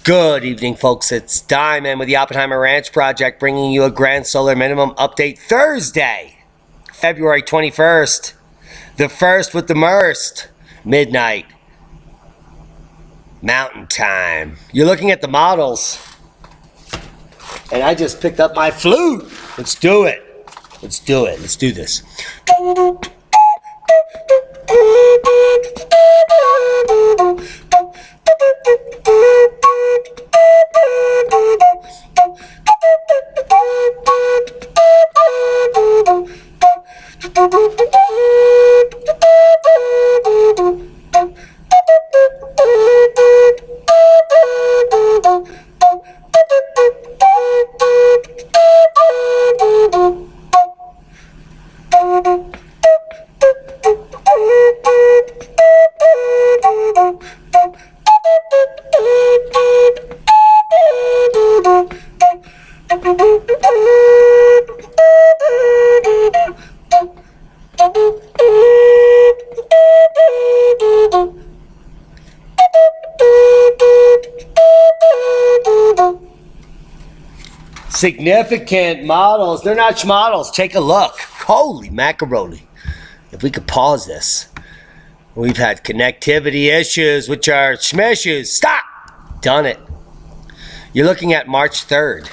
Good evening, folks. It's Diamond with the Oppenheimer Ranch Project, bringing you a grand solar minimum update Thursday, February 21st. The first with the MERST. Midnight. Mountain time. You're looking at the models. And I just picked up my flute. Let's do it. Let's do it. Let's do this. Significant models. They're not schmodels. Take a look. Holy macaroni. If we could pause this. We've had connectivity issues, which are schmissues. Stop! Done it. You're looking at March 3rd.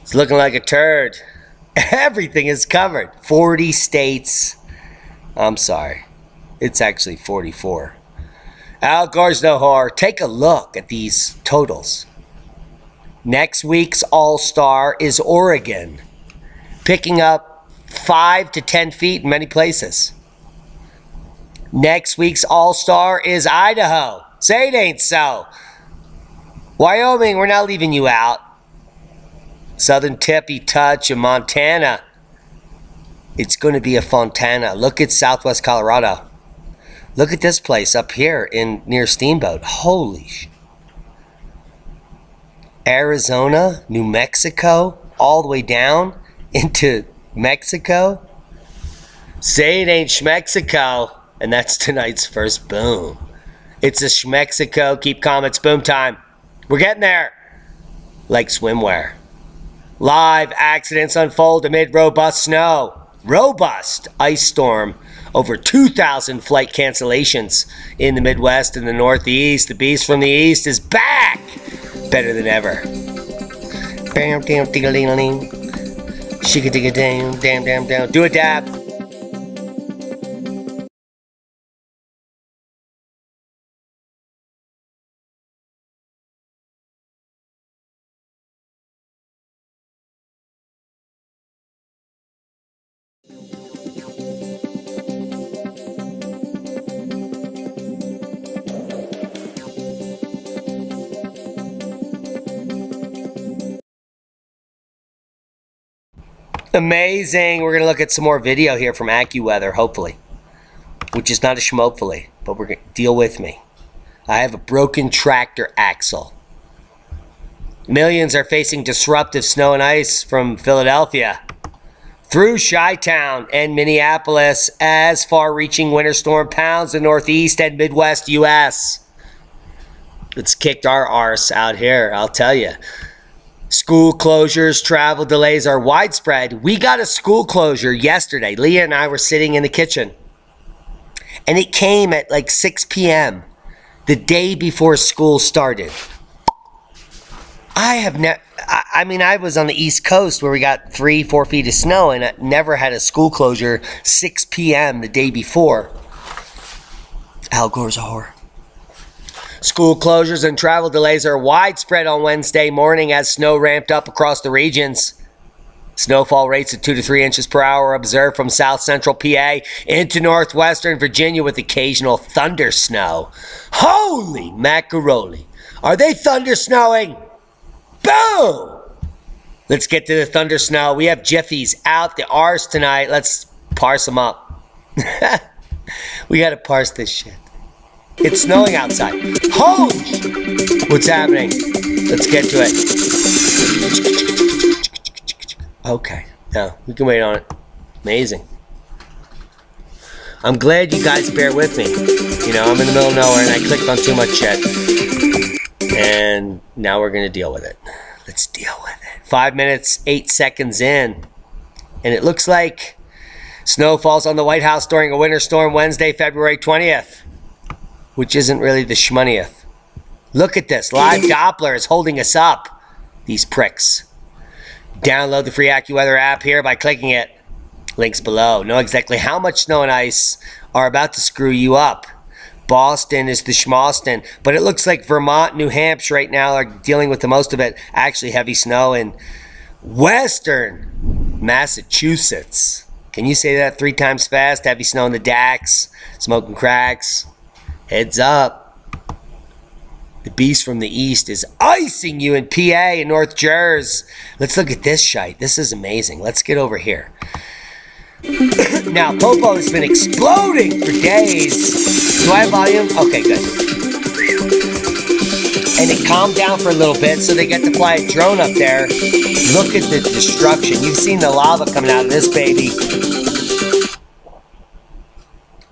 It's looking like a turd. Everything is covered. 40 states. I'm sorry. It's actually 44. Al Gore's no whore. Take a look at these totals. Next week's All-Star is Oregon, picking up 5 to 10 feet in many places. Next week's All-Star is Idaho. Say it ain't so. Wyoming, we're not leaving you out. Southern Tippy Touch in Montana. It's going to be a Fontana. Look at Southwest Colorado. Look at this place up here near Steamboat. Holy shit. Arizona, New Mexico, all the way down into Mexico. Say it ain't Schmexico. And that's tonight's first boom. It's a Schmexico. Keep calm. It's boom time. We're getting there. Like swimwear. Live accidents unfold amid robust snow. Robust ice storm. Over 2,000 flight cancellations in the Midwest and the Northeast. The beast from the East is back. Better than ever. Bam, damn, ding-a-ling-a-ling. Shigga-digga-dang, damn, damn, down. Do a dab. Amazing. We're going to look at some more video here from AccuWeather, hopefully. Which is not a schmopefully, but we're going to deal with me. I have a broken tractor axle. Millions are facing disruptive snow and ice from Philadelphia through Chi-Town and Minneapolis as far-reaching winter storm pounds the Northeast and Midwest U.S. It's kicked our arse out here, I'll tell you. School closures, travel delays are widespread. We got a school closure yesterday. Leah and I were sitting in the kitchen. And it came at like 6 p.m. the day before school started. I was on the East Coast where we got 3-4 feet of snow and I never had a school closure 6 p.m. the day before. Al Gore's a whore. School closures and travel delays are widespread on Wednesday morning as snow ramped up across the regions. Snowfall rates of 2 to 3 inches per hour observed from south central PA into northwestern Virginia with occasional thunder snow. Holy macaroni. Are they thunder snowing? Boom! Let's get to the thunder snow. We have Jiffies out the arse tonight. Let's parse them up. We got to parse this shit. It's snowing outside. Holy shit. What's happening? Let's get to it. Okay. No, we can wait on it. Amazing. I'm glad you guys bear with me. You know, I'm in the middle of nowhere and I clicked on too much shit. And now we're going to deal with it. Let's deal with it. 5 minutes, 8 seconds in. And it looks like snow falls on the White House during a winter storm Wednesday, February 20th. Which isn't really the shmoneyeth. Look at this. Live Doppler is holding us up. These pricks. Download the free AccuWeather app here by clicking it. Links below. Know exactly how much snow and ice are about to screw you up. Boston is the schmoston, but it looks like Vermont, New Hampshire right now are dealing with the most of it. Actually, heavy snow in western Massachusetts. Can you say that 3 times fast? Heavy snow in the Dax, smoking cracks. Heads up. The beast from the east is icing you in PA and North Jersey. Let's look at this shite. This is amazing. Let's get over here. Now, Popo has been exploding for days. Do I have volume? Okay, good. And it calmed down for a little bit, so they get to fly a drone up there. Look at the destruction. You've seen the lava coming out of this baby.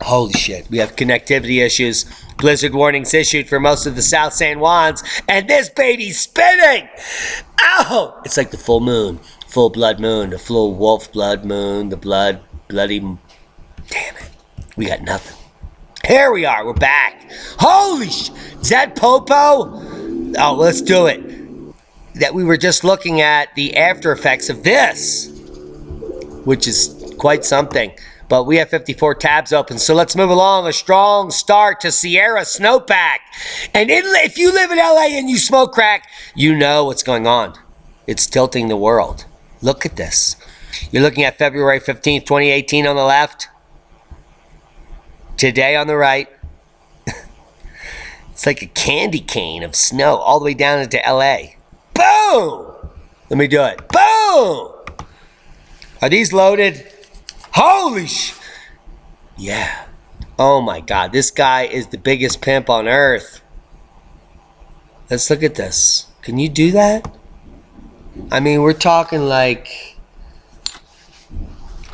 Holy shit. We have connectivity issues. Blizzard warnings issued for most of the South San Juans. And this baby's spinning! Ow! It's like the full moon. Full blood moon, the full wolf blood moon, the bloody... Damn it. We got nothing. Here we are. We're back. Holy shit. Is that Popo? Oh, let's do it. That we were just looking at the after effects of this, which is quite something. But we have 54 tabs open, so let's move along. A strong start to Sierra Snowpack. And if you live in LA and you smoke crack, you know what's going on. It's tilting the world. Look at this. You're looking at February 15th, 2018 on the left. Today on the right. It's like a candy cane of snow all the way down into LA. Boom! Let me do it. Boom! Are these loaded? Holy sh... Yeah. Oh my God. This guy is the biggest pimp on earth. Let's look at this. Can you do that? I mean, we're talking like...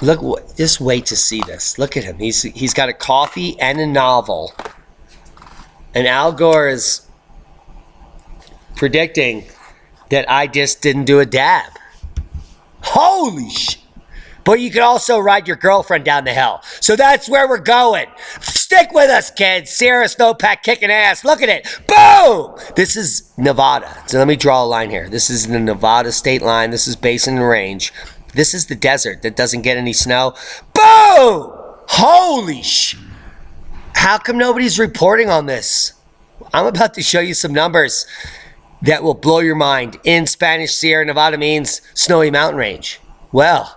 Look, just wait to see this. Look at him. He's got a coffee and a novel. And Al Gore is predicting that I just didn't do a dab. Holy sh... But you can also ride your girlfriend down the hill. So that's where we're going. Stick with us, kids. Sierra Snowpack kicking ass. Look at it. Boom! This is Nevada. So let me draw a line here. This is the Nevada state line. This is Basin and Range. This is the desert that doesn't get any snow. Boom! Holy sh... How come nobody's reporting on this? I'm about to show you some numbers that will blow your mind. In Spanish, Sierra Nevada means snowy mountain range. Well...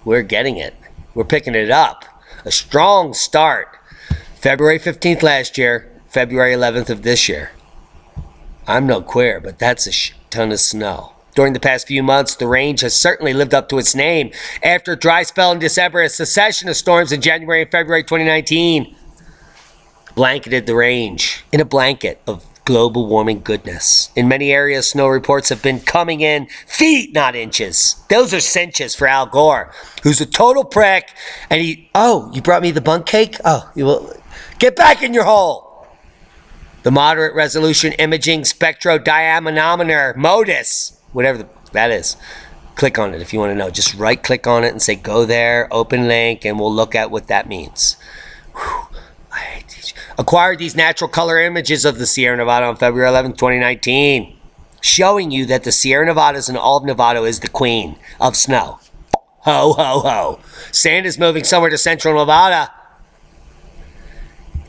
we're getting it. We're picking it up. A strong start. February 15th last year, February 11th of this year. I'm no queer, but that's a ton of snow. During the past few months, the range has certainly lived up to its name. After a dry spell in December, a succession of storms in January and February 2019 blanketed the range in a blanket of global warming goodness. In many areas, snow reports have been coming in feet, not inches. Those are cinches for Al Gore, who's a total prick. And you brought me the bunk cake? Oh, you will get back in your hole. The moderate resolution imaging spectrodiamonometer, MODIS, whatever that is. Click on it if you want to know. Just right click on it and say go there, open link, and we'll look at what that means. Whew. I hate these. Acquired these natural color images of the Sierra Nevada on February 11, 2019, showing you that the Sierra Nevadas and all of Nevada is the queen of snow. Ho, ho, ho. Sand is moving somewhere to central Nevada.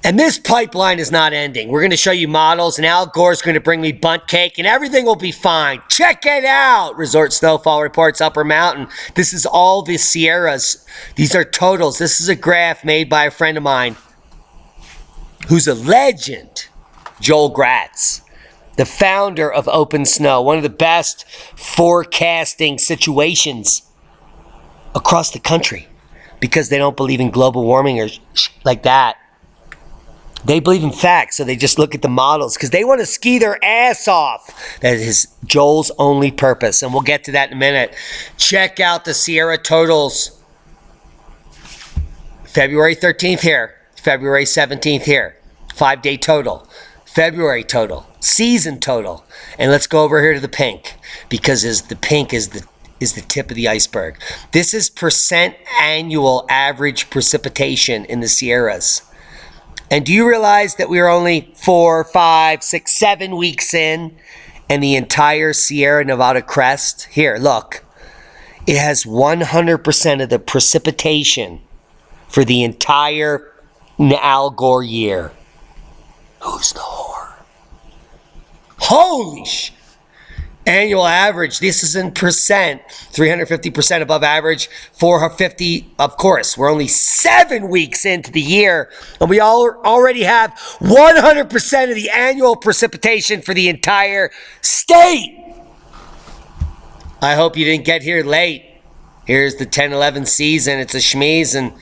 And this pipeline is not ending. We're going to show you models, and Al Gore's going to bring me bunt cake, and everything will be fine. Check it out. Resort snowfall reports Upper Mountain. This is all the Sierras. These are totals. This is a graph made by a friend of mine, who's a legend, Joel Gratz, the founder of Open Snow, one of the best forecasting situations across the country, because they don't believe in global warming or like that. They believe in facts, so they just look at the models because they want to ski their ass off. That is Joel's only purpose, and we'll get to that in a minute. Check out the Sierra totals. February 13th here. February 17th here. 5-day total. February total, season total. And let's go over here to the pink, because the pink is the tip of the iceberg. This is percent annual average precipitation in the Sierras. And do you realize that we are only 4, 5, 6, 7 weeks in, and the entire Sierra Nevada crest, here, look, it has 100% of the precipitation for the entire Al Gore year. Who's the whore? Holy sh! Annual average, this is in percent, 350% above average, 450, of course. We're only 7 weeks into the year, and we already have 100% of the annual precipitation for the entire state. I hope you didn't get here late. Here's the 10-11 season. It's a schmeeze, and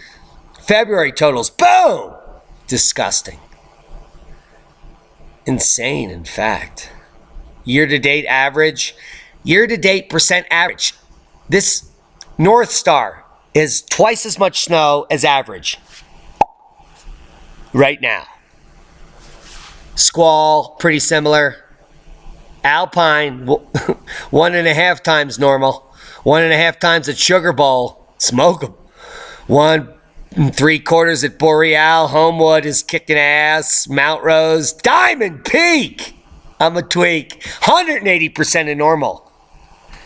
February totals, boom! Disgusting. Insane, in fact. Year-to-date average, year-to-date percent average. This North Star is twice as much snow as average right now. Squall, pretty similar. Alpine, 1.5 times normal. 1.5 times at Sugar Bowl. Smoke them. 1 3/4 at Boreal. Homewood is kicking ass. Mount Rose. Diamond Peak. I'm a tweak. 180% of normal.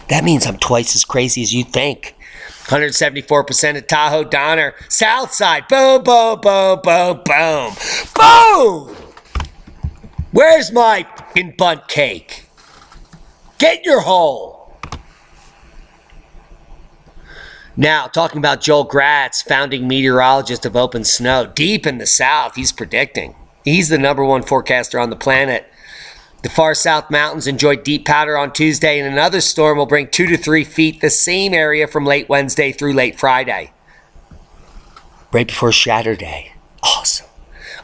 That means I'm twice as crazy as you think. 174% at Tahoe Donner. Southside. Boom, boom, boom, boom, boom. Boom! Where's my fucking bunt cake? Get in your hole. Now, talking about Joel Gratz, founding meteorologist of Open Snow. Deep in the south, he's predicting. He's the #1 forecaster on the planet. The far south mountains enjoyed deep powder on Tuesday, and another storm will bring 2 to 3 feet the same area from late Wednesday through late Friday. Right before Saturday. Awesome.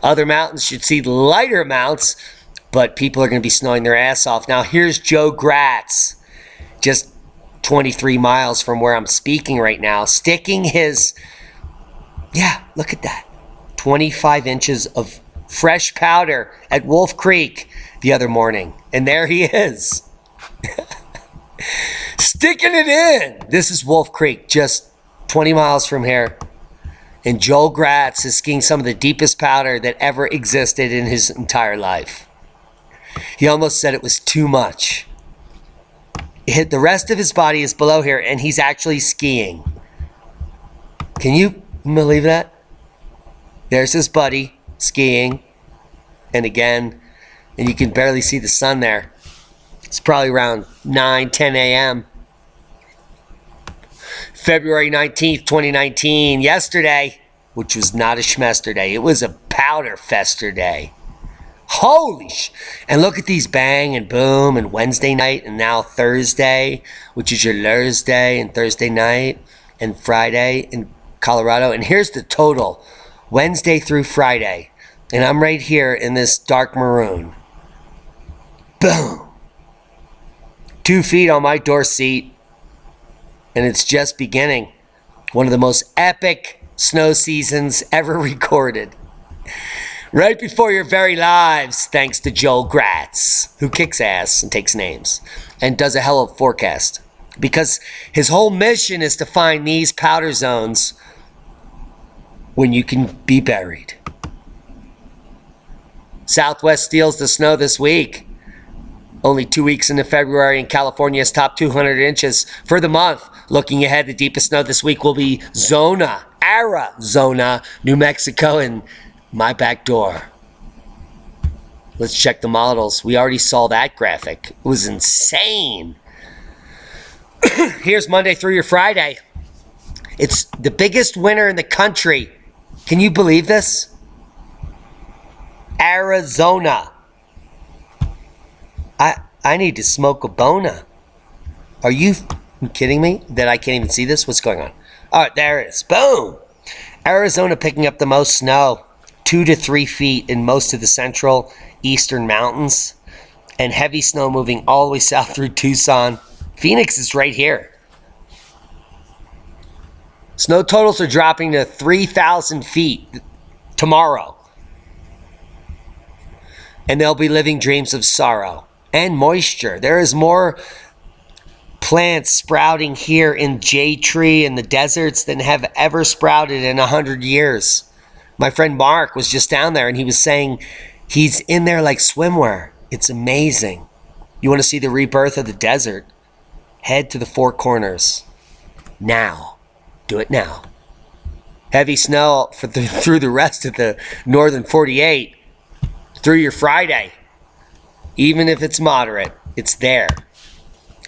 Other mountains should see lighter amounts, but people are going to be snowing their ass off. Now, here's Joe Gratz, just 23 miles from where I'm speaking right now, sticking his, look at that, 25 inches of fresh powder at Wolf Creek the other morning. And there he is. Sticking it in. This is Wolf Creek, just 20 miles from here. And Joel Gratz is skiing some of the deepest powder that ever existed in his entire life. He almost said it was too much. The rest of his body is below here, and he's actually skiing. Can you believe that? There's his buddy skiing. And again, and you can barely see the sun there. It's probably around 9, 10 a.m. February 19th, 2019, yesterday, which was not a schmester day. It was a powder fester day. Holy sh! And look at these bang and boom and Wednesday night and now Thursday, which is your Thursday and Thursday night and Friday in Colorado. And here's the total, Wednesday through Friday. And I'm right here in this dark maroon. Boom. 2 feet on my door seat. And it's just beginning. One of the most epic snow seasons ever recorded. Right before your very lives, thanks to Joel Gratz, who kicks ass and takes names and does a hell of a forecast. Because his whole mission is to find these powder zones when you can be buried. Southwest steals the snow this week. Only 2 weeks into February, and California's top 200 inches for the month. Looking ahead, the deepest snow this week will be Arizona, New Mexico, and my back door. Let's check the models. We already saw that graphic. It was insane. Here's Monday through your Friday. It's the biggest winter in the country. Can you believe this? Arizona. I need to smoke a bona. Are you kidding me that I can't even see this? What's going on? All right, there it is. Boom. Arizona picking up the most snow. 2 to 3 feet in most of the central eastern mountains. And heavy snow moving all the way south through Tucson. Phoenix is right here. Snow totals are dropping to 3,000 feet tomorrow. and they'll be living dreams of sorrow and moisture. There is more plants sprouting here in jade tree in the deserts than have ever sprouted in 100 years. My friend Mark was just down there, and he was saying he's in there like swimwear. It's amazing. You want to see the rebirth of the desert? Head to the Four Corners. Now. Do it now. Heavy snow through the rest of the northern 48. Through your Friday. Even if it's moderate, it's there.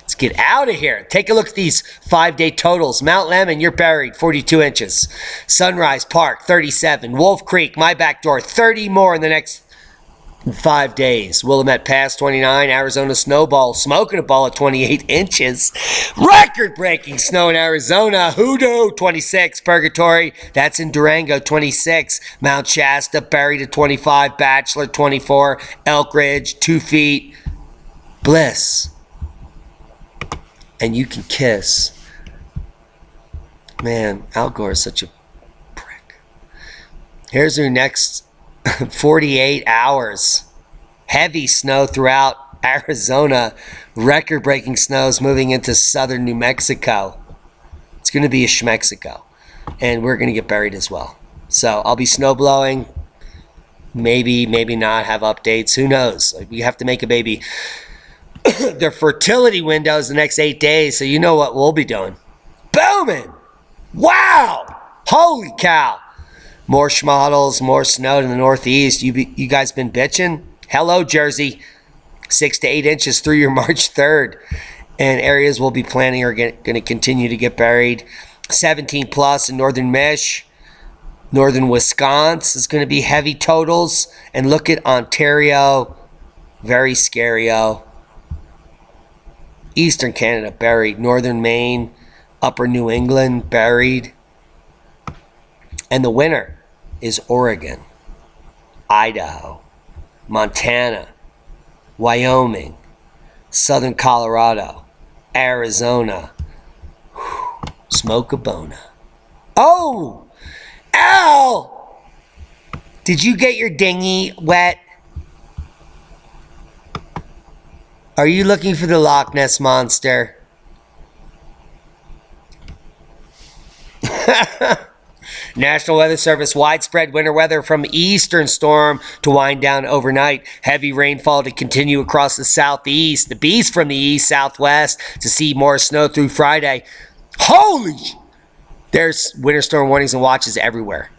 Let's get out of here. Take a look at these 5-day totals. Mount Lemmon, you're buried, 42 inches. Sunrise Park, 37. Wolf Creek, my back door, 30 more in the next 5 days. Willamette Pass, 29. Arizona Snowball, smoking a ball at 28 inches. Record-breaking snow in Arizona. Hoodoo, 26. Purgatory, that's in Durango, 26. Mount Shasta, buried at 25. Bachelor, 24. Elk Ridge, 2 feet. Bliss. And you can kiss. Man, Al Gore is such a prick. Here's your next 48 hours. Heavy snow throughout Arizona. Record-breaking snows moving into southern New Mexico. It's going to be a Schmexico. And we're going to get buried as well. So I'll be snow blowing. Maybe, maybe not have updates. Who knows? We have to make a baby. Their fertility window is the next 8 days, so you know what we'll be doing. Booming! Wow! Holy cow! More schmottles, more snow in the northeast. You guys been bitching? Hello, Jersey. 6 to 8 inches through your March 3rd. And areas we'll be planning are going to continue to get buried. 17 plus in northern Mich. Northern Wisconsin is going to be heavy totals. And look at Ontario. Very scary-o. Eastern Canada, buried. Northern Maine, upper New England, buried. And the winner is Oregon, Idaho, Montana, Wyoming, southern Colorado, Arizona. Whew, Smoke-a-bona. Oh! Al! Did you get your dinghy wet? Are you looking for the Loch Ness Monster? National Weather Service, widespread winter weather from eastern storm to wind down overnight. Heavy rainfall to continue across the southeast. The beast from the east, southwest to see more snow through Friday. Holy! There's winter storm warnings and watches everywhere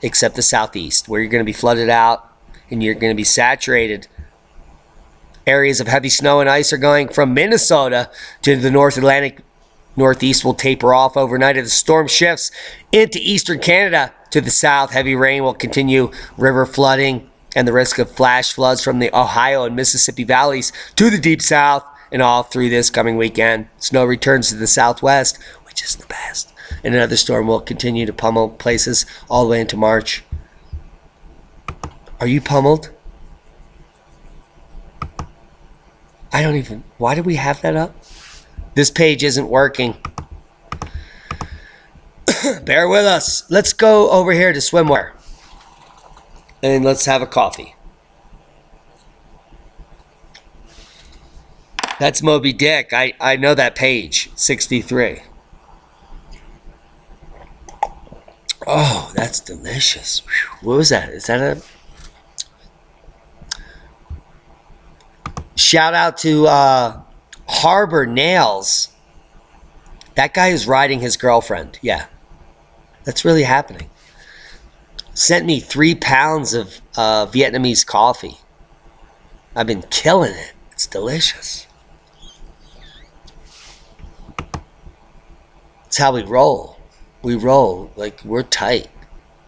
except the southeast, where you're going to be flooded out and you're going to be saturated. Areas of heavy snow and ice are going from Minnesota to the North Atlantic. Northeast will taper off overnight as the storm shifts into eastern Canada to the south. Heavy rain will continue, river flooding, and the risk of flash floods from the Ohio and Mississippi valleys to the deep south and all through this coming weekend. Snow returns to the southwest, which is the best. And another storm will continue to pummel places all the way into March. Are you pummeled? I don't even... Why did we have that up? This page isn't working. Bear with us. Let's go over here to swimwear. And let's have a coffee. That's Moby Dick. I know that page. 63. Oh, that's delicious. Whew. What was that? Is that a... Shout out to Harbor Nails. That guy is riding his girlfriend. Yeah. That's really happening. Sent me 3 pounds of Vietnamese coffee. I've been killing it. It's delicious. It's how we roll. We roll like we're tight.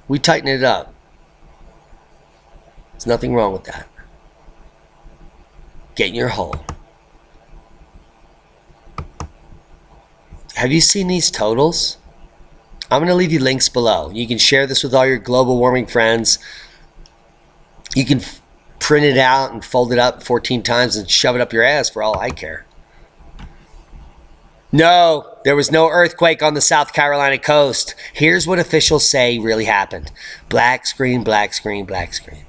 We tighten it up. There's nothing wrong with that. Get in your hole. Have you seen these totals? I'm going to leave you links below. You can share this with all your global warming friends. You can print it out and fold it up 14 times and shove it up your ass for all I care. No, there was no earthquake on the South Carolina coast. Here's what officials say really happened. Black screen, black screen, black screen.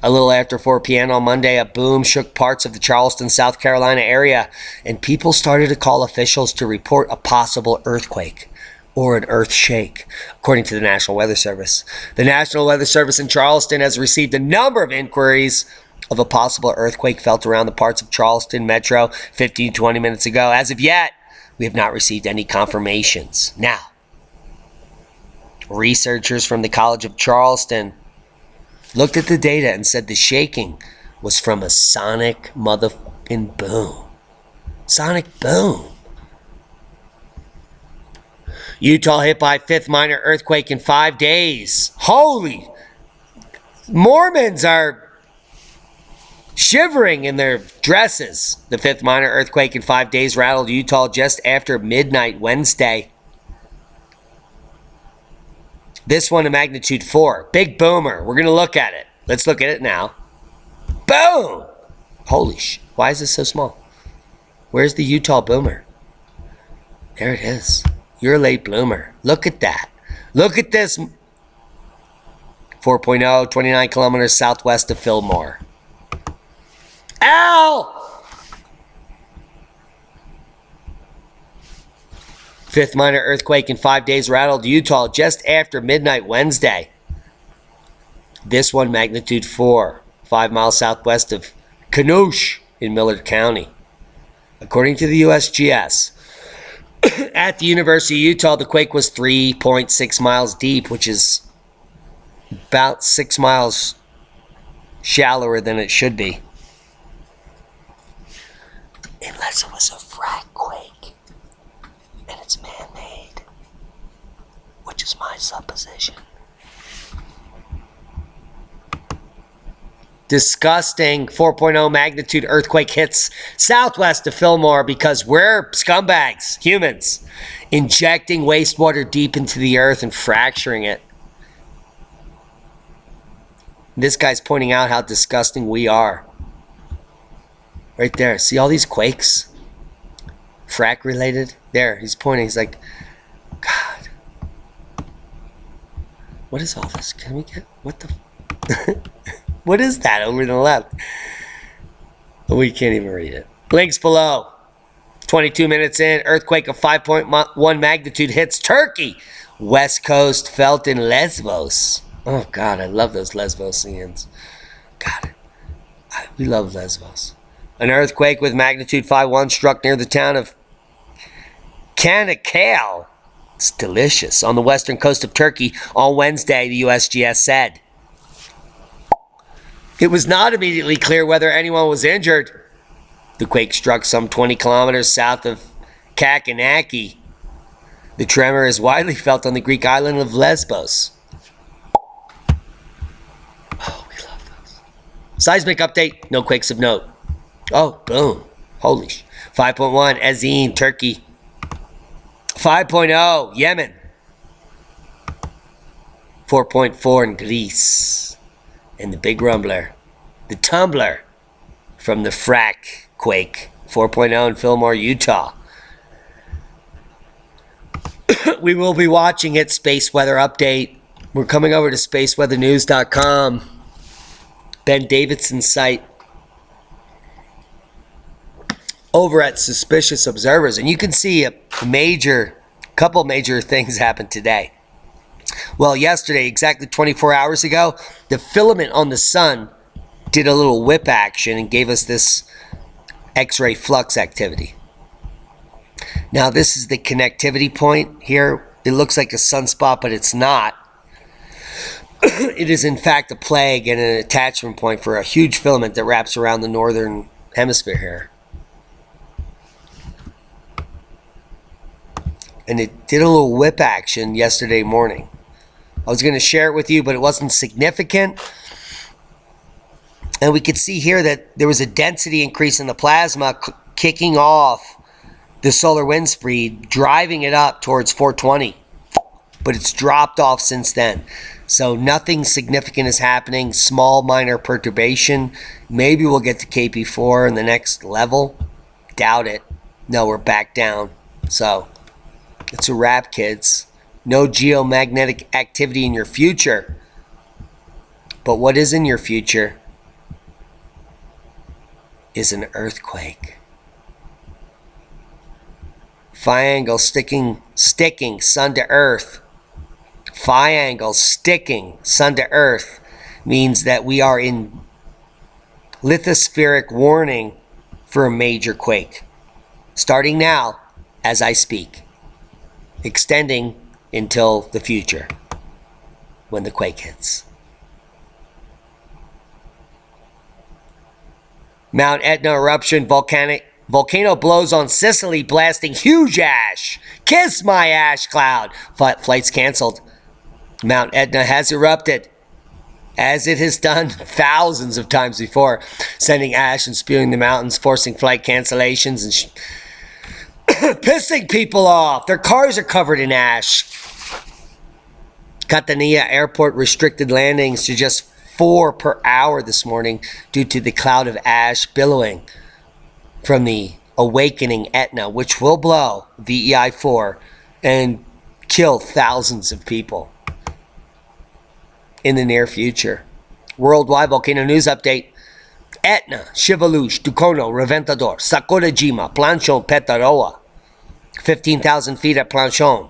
A little after 4 p.m. on Monday, a boom shook parts of the Charleston, South Carolina area, and people started to call officials to report a possible earthquake or an earth shake, according to the National Weather Service. The National Weather Service in Charleston has received a number of inquiries of a possible earthquake felt around the parts of Charleston Metro 15, 20 minutes ago. As of yet, we have not received any confirmations. Now, researchers from the College of Charleston looked at the data and said the shaking was from a sonic motherfucking boom. Sonic boom. Utah hit by 5th minor earthquake in 5 days. Holy! Mormons are shivering in their dresses. The 5th minor earthquake in 5 days rattled Utah just after midnight Wednesday. This one a magnitude 4. Big boomer. We're going to look at it. Let's look at it now. Boom! Holy sh! Why is this so small? Where's the Utah boomer? There it is. You're a late bloomer. Look at that. Look at this. 4.0, 29 kilometers southwest of Fillmore. Ow! 5th minor earthquake in 5 days rattled Utah just after midnight Wednesday. This one magnitude 4, 5 miles southwest of Kenosha in Millard County. According to the USGS, at the University of Utah, the quake was 3.6 miles deep, which is about 6 miles shallower than it should be. Unless it was a frac quake, and it's man-made, which is my supposition. Disgusting 4.0 magnitude earthquake hits southwest of Fillmore because we're scumbags, humans, injecting wastewater deep into the earth and fracturing it. This guy's pointing out how disgusting we are. Right there. See all these quakes? Frack related? There, he's pointing. He's like, God. What is all this? Can we get, what the... What is that over to the left? We can't even read it. Links below. 22 minutes in, earthquake of 5.1 magnitude hits Turkey. West coast felt in Lesbos. Oh, God, I love those Lesbosians. God, we love Lesbos. An earthquake with magnitude 5.1 struck near the town of Canacal. It's delicious. On the western coast of Turkey on Wednesday, the USGS said. It was not immediately clear whether anyone was injured. The quake struck some 20 kilometers south of Kakanaki. The tremor is widely felt on the Greek island of Lesbos. Oh, we love those. Seismic update, no quakes of note. Oh, boom. Holy sh. 5.1, Ezine, Turkey. 5.0, Yemen. 4.4 in Greece. And the big rumbler, the tumbler from the frack quake, 4.0 in Fillmore, Utah. We will be watching it, Space Weather Update. We're coming over to spaceweathernews.com. Ben Davidson's site over at Suspicious Observers. And you can see a couple major things happen today. Well, yesterday, exactly 24 hours ago, the filament on the sun did a little whip action and gave us this X-ray flux activity. Now, this is the connectivity point here. It looks like a sunspot, but it's not. It is, in fact, a plague and an attachment point for a huge filament that wraps around the northern hemisphere here. And it did a little whip action yesterday morning. I was going to share it with you, but it wasn't significant. And we could see here that there was a density increase in the plasma kicking off the solar wind speed, driving it up towards 420. But it's dropped off since then. So nothing significant is happening. Small minor perturbation. Maybe we'll get to KP4 in the next level. Doubt it. No, we're back down. So it's a wrap, kids. No geomagnetic activity in your future. But what is in your future is an earthquake. Phi angle sticking sun to earth. Phi angle sticking sun to earth means that we are in lithospheric warning for a major quake. Starting now, as I speak. Extending until the future, when the quake hits. Mount Etna eruption, volcano blows on Sicily, blasting huge ash. Kiss my ash cloud. Flights canceled. Mount Etna has erupted, as it has done thousands of times before, sending ash and spewing the mountains, forcing flight cancellations and pissing people off. Their cars are covered in ash. Catania Airport restricted landings to just 4 per hour this morning due to the cloud of ash billowing from the awakening Etna, which will blow VEI 4 and kill thousands of people in the near future. Worldwide volcano news update. Etna, Shivalush, Ducono, Reventador, Sakurajima, Planchon, Petaroa. 15,000 feet at Planchon.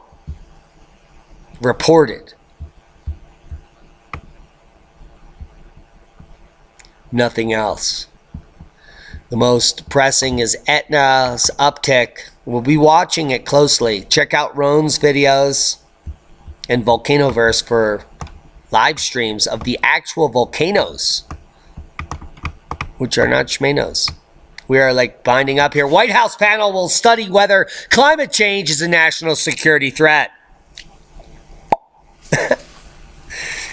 Reported. Nothing else. The most pressing is Etna's uptick. We'll be watching it closely. Check out Roan's videos and Volcanoverse for live streams of the actual volcanoes, which are not schmanos. We are like binding up here. White House panel will study whether climate change is a national security threat.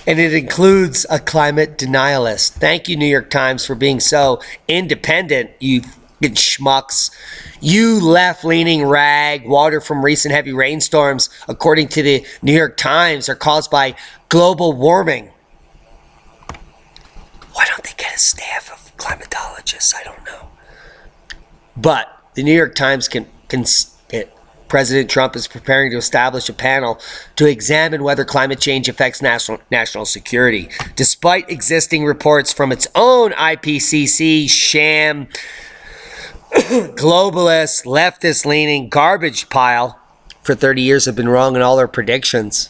And it includes a climate denialist. Thank you, New York Times, for being so independent, you fucking schmucks. You left-leaning rag. Water from recent heavy rainstorms, according to the New York Times, are caused by global warming. Why don't they get a staff of climatologists? I don't know. But the New York Times President Trump is preparing to establish a panel to examine whether climate change affects national security. Despite existing reports from its own IPCC, sham, globalist, leftist-leaning garbage pile for 30 years have been wrong in all their predictions.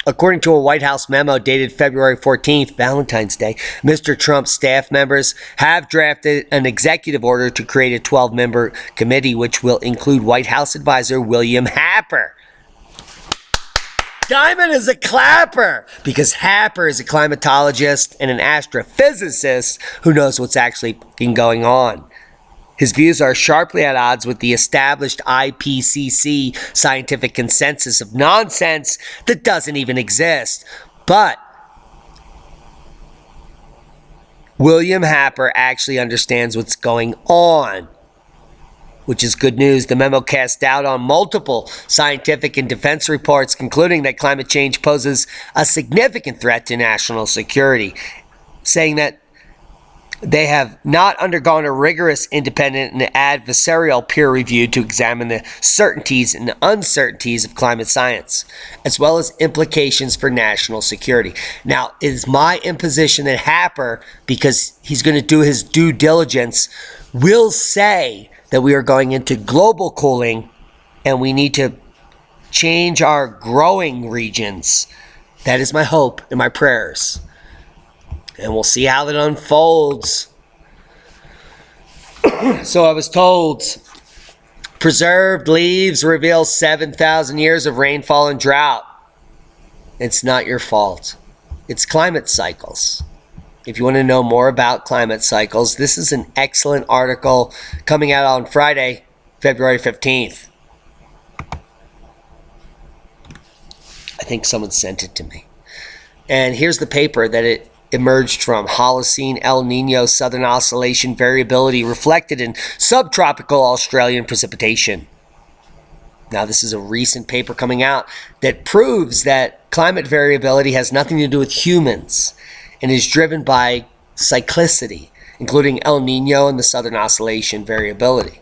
According to a White House memo dated February 14th, Valentine's Day, Mr. Trump's staff members have drafted an executive order to create a 12-member committee, which will include White House advisor William Happer. Diamond is a clapper because Happer is a climatologist and an astrophysicist who knows what's actually going on. His views are sharply at odds with the established IPCC scientific consensus of nonsense that doesn't even exist. But William Happer actually understands what's going on, which is good news. The memo casts doubt on multiple scientific and defense reports, concluding that climate change poses a significant threat to national security, saying that they have not undergone a rigorous, independent, and adversarial peer review to examine the certainties and uncertainties of climate science, as well as implications for national security. Now, it is my imposition that Happer, because he's going to do his due diligence, will say that we are going into global cooling and we need to change our growing regions. That is my hope and my prayers. And we'll see how that unfolds. So I was told, preserved leaves reveal 7,000 years of rainfall and drought. It's not your fault. It's climate cycles. If you want to know more about climate cycles, this is an excellent article coming out on Friday, February 15th. I think someone sent it to me. And here's the paper that it emerged from. Holocene El Nino Southern Oscillation Variability reflected in subtropical Australian precipitation. Now, this is a recent paper coming out that proves that climate variability has nothing to do with humans and is driven by cyclicity, including El Nino and the Southern Oscillation Variability.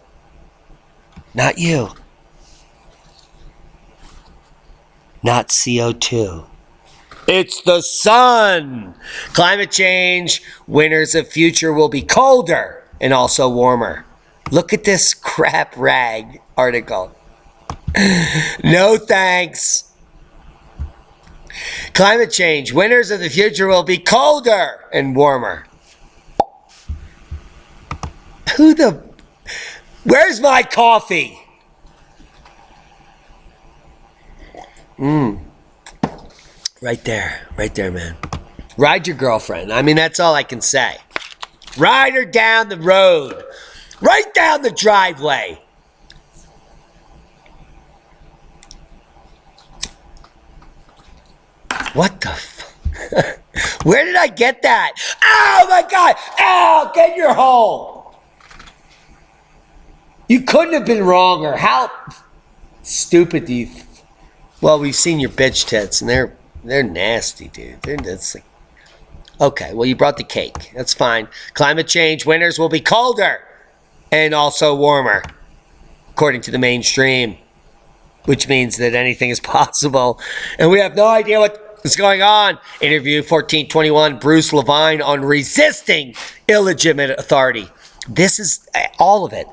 Not you. Not CO2. It's the sun. Climate change. Winters of future will be colder and also warmer. Look at this crap rag article. No thanks. Climate change. Winters of the future will be colder and warmer. Where's my coffee? Right there, man. Ride your girlfriend. I mean, that's all I can say. Ride her down the road. Right down the driveway. What the Where did I get that? Oh my God! Ow! Get your hole! You couldn't have been wronger. How stupid do you... Well, we've seen your bitch tits, and they're nasty, dude. That's like... Okay, well, you brought the cake. That's fine. Climate change. Winters will be colder and also warmer, according to the mainstream, which means that anything is possible. And we have no idea what is going on. Interview 1421, Bruce Levine on resisting illegitimate authority. This is all of it.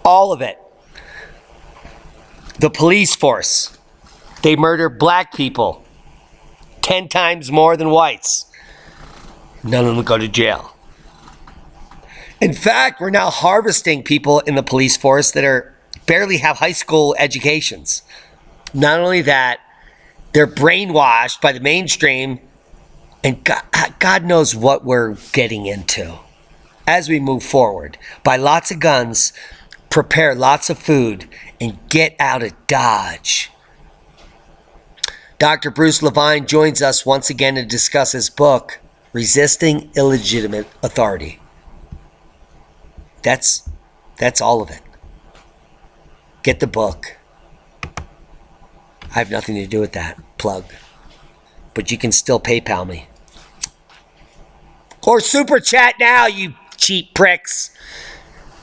All of it. The police force. They murder black people 10 times more than whites. None of them go to jail. In fact, we're now harvesting people in the police force that barely have high school educations. Not only that, they're brainwashed by the mainstream, and God knows what we're getting into as we move forward. Buy lots of guns, prepare lots of food, and get out of Dodge. Dr. Bruce Levine joins us once again to discuss his book, Resisting Illegitimate Authority. That's all of it. Get the book. I have nothing to do with that plug. But you can still PayPal me. Or super chat now, you cheap pricks.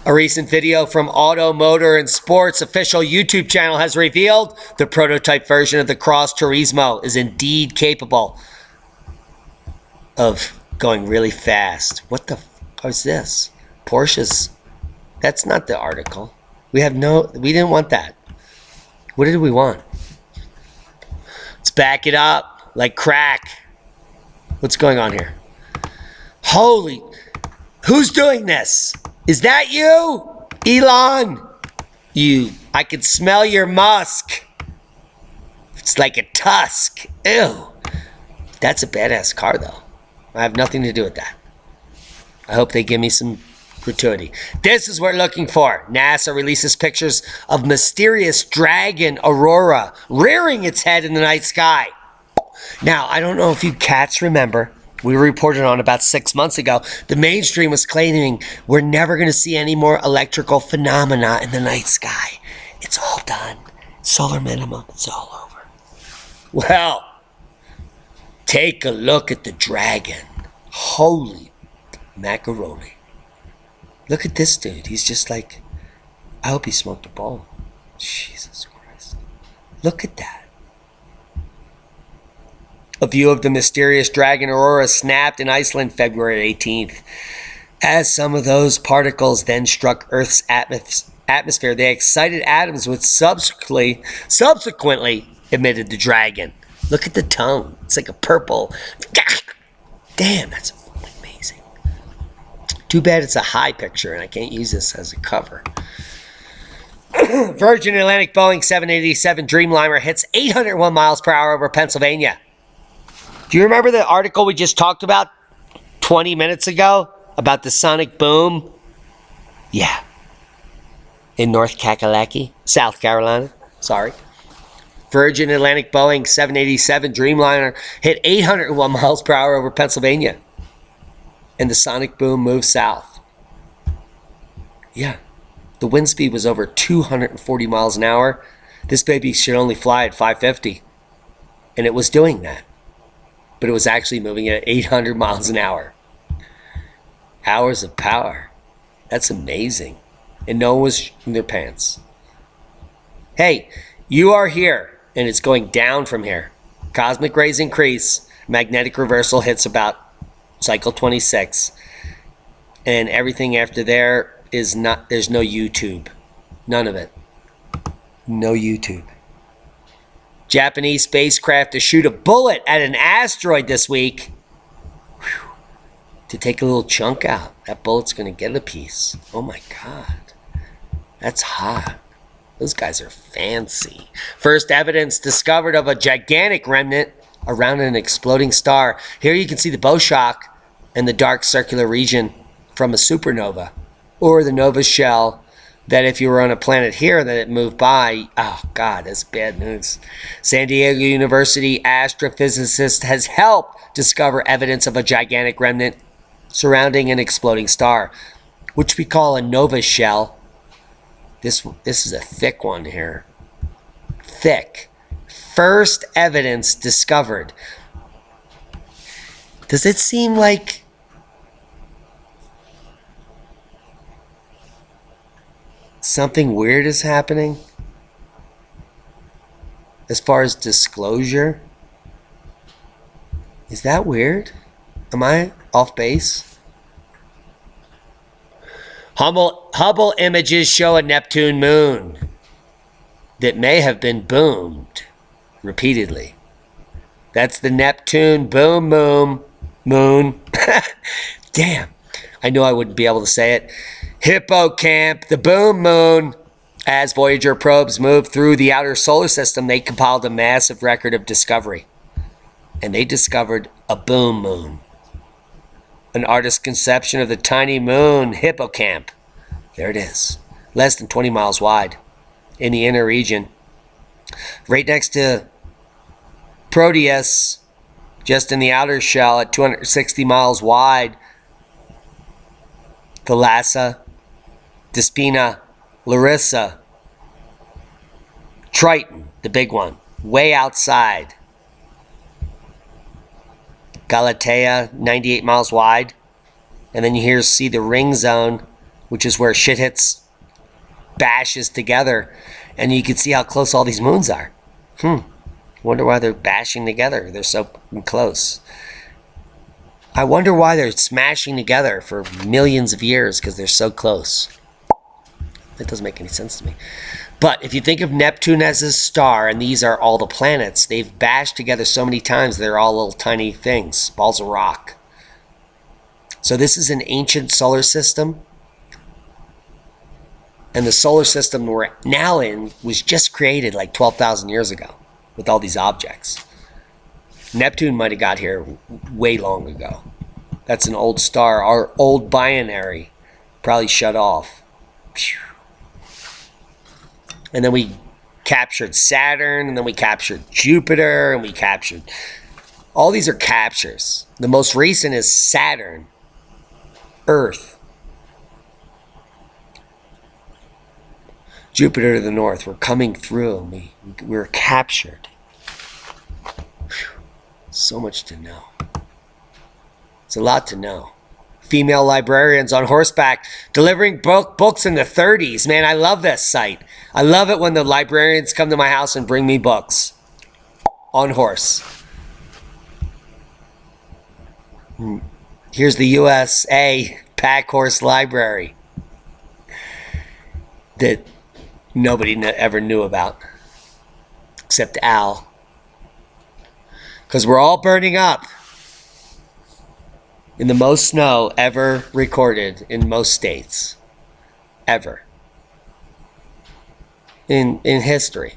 A recent video from Auto, Motor, and Sports official YouTube channel has revealed the prototype version of the Cross Turismo is indeed capable of going really fast. What the f is this? Porsche's. That's not the article. We didn't want that. What did we want? Let's back it up like crack. What's going on here? Holy, who's doing this? Is that you, Elon? I could smell your musk. It's like a tusk. Ew. That's a badass car, though. I have nothing to do with that. I hope they give me some gratuity. This is what we're looking for. NASA releases pictures of mysterious dragon Aurora rearing its head in the night sky. Now, I don't know if you cats remember, we reported on about 6 months ago, the mainstream was claiming we're never going to see any more electrical phenomena in the night sky. It's all done. Solar minimum. It's all over. Well, take a look at the dragon. Holy macaroni. Look at this dude. He's just like, I hope he smoked a bowl. Jesus Christ. Look at that. A view of the mysterious dragon Aurora snapped in Iceland February 18th. As some of those particles then struck Earth's atmosphere, they excited atoms which subsequently emitted the dragon. Look at the tongue. It's like a purple. Damn, that's amazing. Too bad it's a high picture and I can't use this as a cover. Virgin Atlantic Boeing 787 Dreamliner hits 801 miles per hour over Pennsylvania. Do you remember the article we just talked about 20 minutes ago about the sonic boom? Yeah. In North Kakalaki, South Carolina. Sorry. Virgin Atlantic Boeing 787 Dreamliner hit 801 miles per hour over Pennsylvania. And the sonic boom moved south. Yeah. The wind speed was over 240 miles an hour. This baby should only fly at 550. And it was doing that. But it was actually moving at 800 miles an hour. Hours of power. That's amazing. And no one was in their pants. Hey, you are here, and it's going down from here. Cosmic rays increase. Magnetic reversal hits about cycle 26. And everything after there is not, there's no YouTube. None of it. No YouTube. Japanese spacecraft to shoot a bullet at an asteroid this week. Whew. To take a little chunk out. That bullet's going to get a piece. Oh my God. That's hot. Those guys are fancy. First evidence discovered of a gigantic remnant around an exploding star. Here you can see the bow shock and the dark circular region from a supernova, or the nova shell that if you were on a planet here that it moved by, oh God, that's bad news. San Diego University astrophysicist has helped discover evidence of a gigantic remnant surrounding an exploding star, which we call a nova shell. This is a thick one here. Thick. First evidence discovered. Does it seem like something weird is happening as far as disclosure? Is that weird? Am I off base? Hubble images show a Neptune moon that may have been boomed repeatedly. That's the Neptune boom moon. Damn, I knew I wouldn't be able to say it. Hippocamp, the boom moon. As Voyager probes moved through the outer solar system, they compiled a massive record of discovery. And they discovered a boom moon. An artist's conception of the tiny moon, Hippocamp. There it is. Less than 20 miles wide in the inner region. Right next to Proteus, just in the outer shell at 260 miles wide. Thalassa, Despina, Larissa, Triton, the big one, way outside. Galatea, 98 miles wide. And then you see the ring zone, which is where shit hits, bashes together. And you can see how close all these moons are. Wonder why they're bashing together. They're so close. I wonder why they're smashing together for millions of years, because they're so close. That doesn't make any sense to me. But if you think of Neptune as a star, and these are all the planets, they've bashed together so many times, they're all little tiny things, balls of rock. So this is an ancient solar system. And the solar system we're now in was just created like 12,000 years ago with all these objects. Neptune might have got here way long ago. That's an old star. Our old binary probably shut off. Phew. And then we captured Saturn, and then we captured Jupiter, and we captured... All these are captures. The most recent is Saturn, Earth, Jupiter to the north. We're coming through, and we're captured. Whew. So much to know. It's a lot to know. Female librarians on horseback delivering books in the 30s. Man, I love this site. I love it when the librarians come to my house and bring me books on horse. Here's the USA Pack Horse Library that nobody ever knew about except Al. Because we're all burning up in the most snow ever recorded in most states. Ever. In history.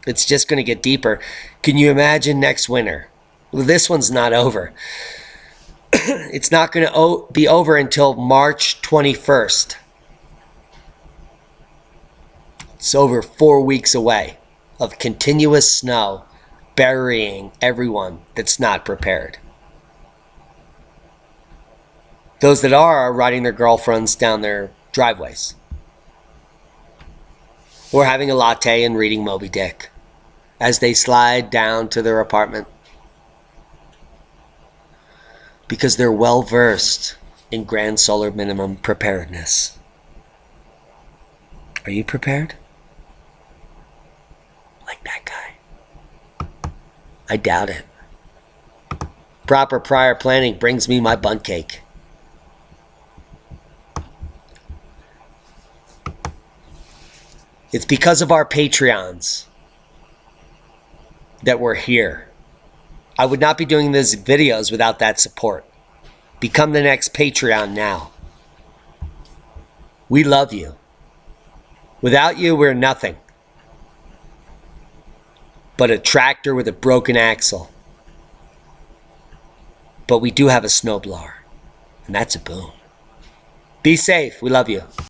It's just going to get deeper. Can you imagine next winter? Well, this one's not over. It's not going to be over until March 21st. It's over 4 weeks away of continuous snow burying everyone that's not prepared. Those that are riding their girlfriends down their driveways. Or having a latte and reading Moby Dick as they slide down to their apartment. Because they're well versed in grand solar minimum preparedness. Are you prepared? Like that guy. I doubt it. Proper prior planning brings me my bundt cake. It's because of our Patreons that we're here. I would not be doing these videos without that support. Become the next Patreon now. We love you. Without you, we're nothing but a tractor with a broken axle. But we do have a snowblower, and that's a boon. Be safe. We love you.